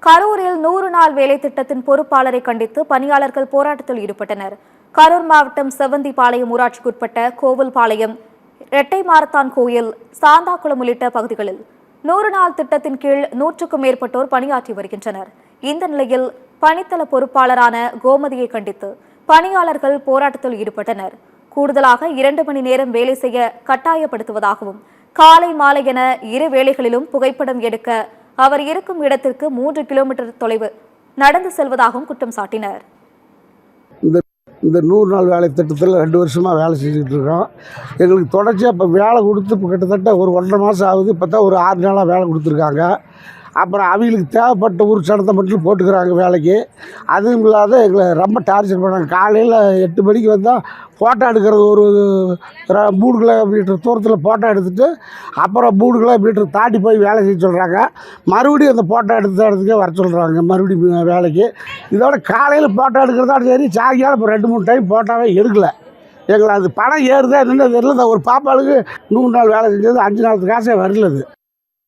கரூரில் 100 நாள் வேலை திட்டத்தின் பொறுப்பாளரை கண்டித்து பணியாளர்கள் போராட்டத்தில் ஈடுபட்டனர். கரூர் மாவட்டம் செவந்திபாளையம் ஊராட்சிக்குட்பட்ட கோவில்பாளையம், இரட்டை மாரத்தான் கோயில், சாந்தாக்குளம் உள்ளிட்ட பகுதிகளில் 100 நாள் திட்டத்தின் கீழ் 100க்கும் மேற்பட்டோர் பணியாற்றி வருகின்றனர். இந்த நிலையில் பணித்தள பொறுப்பாளரான கோமதியை கண்டித்து பணியாளர்கள் போராட்டத்தில் ஈடுபட்டனர். கூடுதலாக 2 மணி நேரம் வேலை செய்ய கட்டாயப்படுத்துவதாகவும், காலை மாலை என இரு வேளைகளிலும் புகைப்படம் எடுக்க அவர் இருக்கும் இடத்திற்கு 3 கிலோமீட்டர் தொலைவு நடந்து செல்வதாகவும் குற்றம் சாட்டினர். இந்த 100 நாள் வேலை திட்டத்தில் 2 வருஷமாக வேலை செஞ்சுக்கிட்டு இருக்கோம். எங்களுக்கு தொடர்ச்சியாக இப்போ வேலை கொடுத்து இப்போ கிட்டத்தட்ட ஒரு 1.5 மாதம் ஆகுது. இப்போ தான் ஒரு 6 நாளாக வேலை கொடுத்துருக்காங்க. அப்புறம் அவங்களுக்கு தேவைப்பட்ட ஒரு சடத்தை மட்டும் போட்டுக்கிறாங்க வேலைக்கு. அதுவும் இல்லாத எங்களை ரொம்ப டார்ச்சர் பண்ணுறாங்க. காலையில் 8 மணிக்கு வந்தால் ஃபோட்டோ எடுக்கிறது, ஒரு 3 கிலோமீட்டர் தூரத்தில் ஃபோட்டோ எடுத்துகிட்டு அப்புறம் 3 கிலோமீட்டர் தாண்டி போய் வேலை செய்ய சொல்கிறாங்க. மறுபடியும் அந்த ஃபோட்டோ எடுத்த இடத்துக்கே வர சொல்கிறாங்க மறுபடியும் வேலைக்கு. இதோட காலையில் ஃபோட்டோ எடுக்கிறதோட சரி, சாயங்காலம் இப்போ 2-3 டைம் ஃபோட்டோவே எடுக்கலை. எங்களை அது பணம் ஏறுதா என்னென்ன தெரியல. ஒரு பாப்பாளுக்கு 100 நாள் வேலை செஞ்சது 5 நாளுக்கு காசே வரலது.